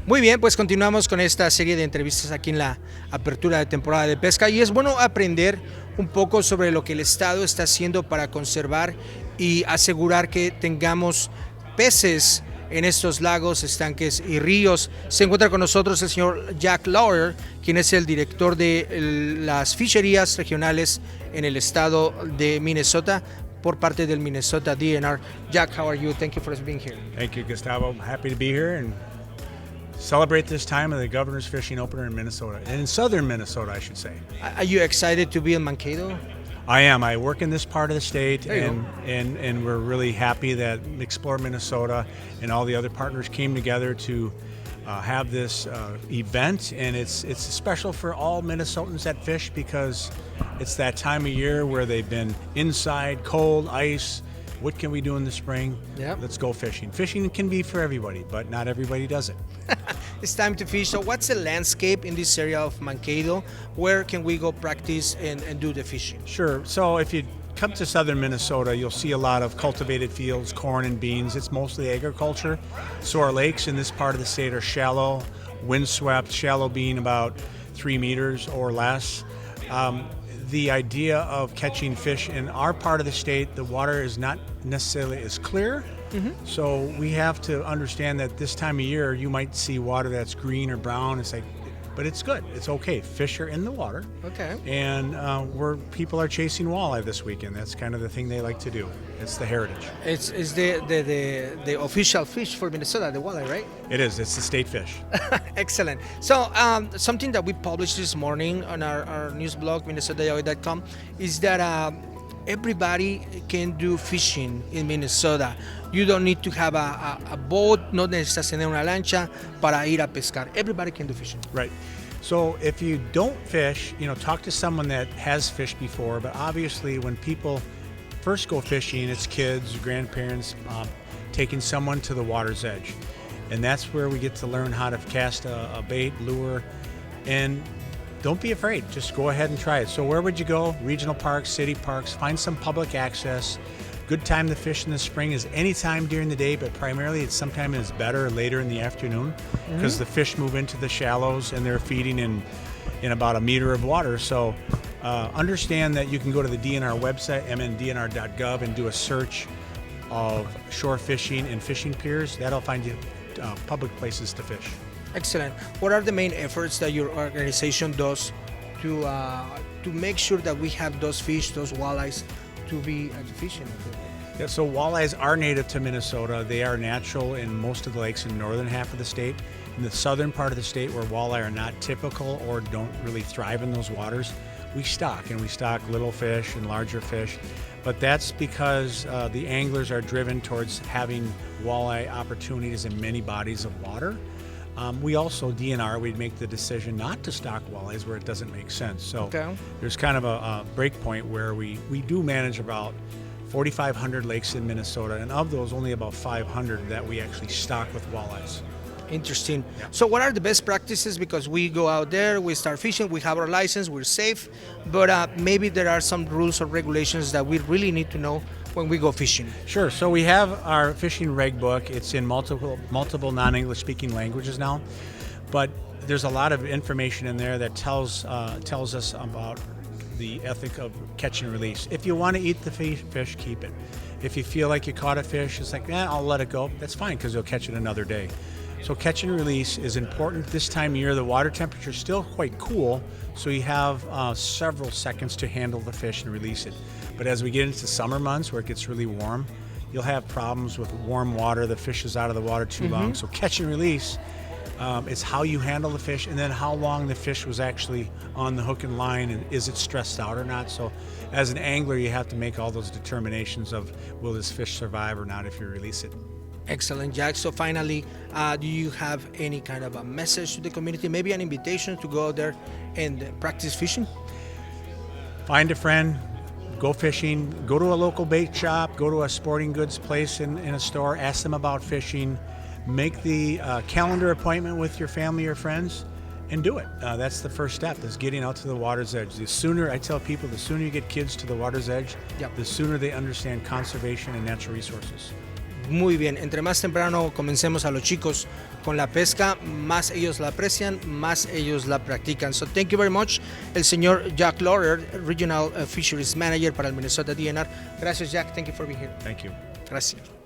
Muy bien, pues continuamos con esta serie de entrevistas aquí en la apertura de temporada de pesca y es bueno aprender un poco sobre lo que el estado está haciendo para conservar y asegurar que tengamos peces en estos lagos, estanques y ríos. Se encuentra con nosotros el señor Jack Lauer, quien es el director de las Fisheries regionales en el estado de Minnesota por parte del Minnesota DNR. Jack, how are you? Thank you for being here. Thank you, Gustavo. I'm happy to be here and celebrate this time of the Governor's Fishing Opener in Minnesota, and in southern Minnesota, I should say. Are you excited to be in Mankato? I am. I work in this part of the state, and we're really happy that Explore Minnesota and all the other partners came together to have this event, and it's special for all Minnesotans that fish because it's that time of year where they've been inside, cold, ice. What can we do in the spring? Yep. Let's go fishing. Fishing can be for everybody, but not everybody does it. It's time to fish. So what's the landscape in this area of Mankato? Where can we go practice and do the fishing? Sure. So if you come to southern Minnesota, you'll see a lot of cultivated fields, corn and beans. It's mostly agriculture. So our lakes in this part of the state are shallow, windswept, shallow being about 3 meters or less. The idea of catching fish in our part of the state, the water is not necessarily as clear. Mm-hmm. So we have to understand that this time of year you might see water that's green or brown. It's like, but it's good. It's okay. Fish are in the water. Okay. And people are chasing walleye this weekend. That's kind of the thing they like to do. It's the heritage. It's the official fish for Minnesota, the walleye, right? It is. It's the state fish. Excellent. So something that we published this morning on our news blog, minnesota.com, is that everybody can do fishing in Minnesota. You don't need to have a boat, no necesitas tener una lancha para ir a pescar. Everybody can do fishing. Right. So if you don't fish, talk to someone that has fished before. But obviously when people first go fishing, it's kids, grandparents, taking someone to the water's edge. And that's where we get to learn how to cast a bait, lure, and don't be afraid. Just go ahead and try it. So where would you go? Regional parks, city parks, find some public access. Good time to fish in the spring is any time during the day, but primarily it's sometime it's better later in the afternoon because the fish move into the shallows and they're feeding in about a meter of water. So understand that you can go to the DNR website, mndnr.gov, and do a search of shore fishing and fishing piers. That'll find you public places to fish. Excellent. What are the main efforts that your organization does to make sure that we have those fish, those walleyes, to be fishing? Yeah, so walleyes are native to Minnesota. They are natural in most of the lakes in the northern half of the state. In the southern part of the state where walleye are not typical or don't really thrive in those waters, we stock little fish and larger fish. But that's because the anglers are driven towards having walleye opportunities in many bodies of water. We also, DNR, we'd make the decision not to stock walleyes where it doesn't make sense. So there's kind of a break point where we do manage about 4,500 lakes in Minnesota, and of those, only about 500 that we actually stock with walleyes. Interesting. Yeah. So what are the best practices? Because we go out there, we start fishing, we have our license, we're safe, but maybe there are some rules or regulations that we really need to know when we go fishing. Sure. So we have our fishing reg book. It's in multiple non-English speaking languages now, but there's a lot of information in there that tells us about the ethic of catch and release. If you want to eat the fish, keep it. If you feel like you caught a fish, it's like, I'll let it go. That's fine because you'll catch it another day. So catch and release is important this time of year. The water temperature is still quite cool, so you have several seconds to handle the fish and release it. But as we get into summer months where it gets really warm, you'll have problems with warm water. The fish is out of the water too long. So catch and release is how you handle the fish and then how long the fish was actually on the hook and line and is it stressed out or not. So as an angler, you have to make all those determinations of will this fish survive or not if you release it. Excellent, Jack. So finally, do you have any kind of a message to the community, maybe an invitation to go out there and practice fishing? Find a friend, go fishing, go to a local bait shop, go to a sporting goods place in a store, ask them about fishing, make the calendar appointment with your family or friends, and do it. That's the first step, is getting out to the water's edge. The sooner, I tell people, the sooner you get kids to the water's edge, the sooner they understand conservation and natural resources. Muy bien, entre más temprano comencemos a los chicos con la pesca, más ellos la aprecian, más ellos la practican. So thank you very much, el señor Jack Lauer, Regional Fisheries Manager para el Minnesota DNR. Gracias, Jack. Thank you for being here. Thank you. Gracias.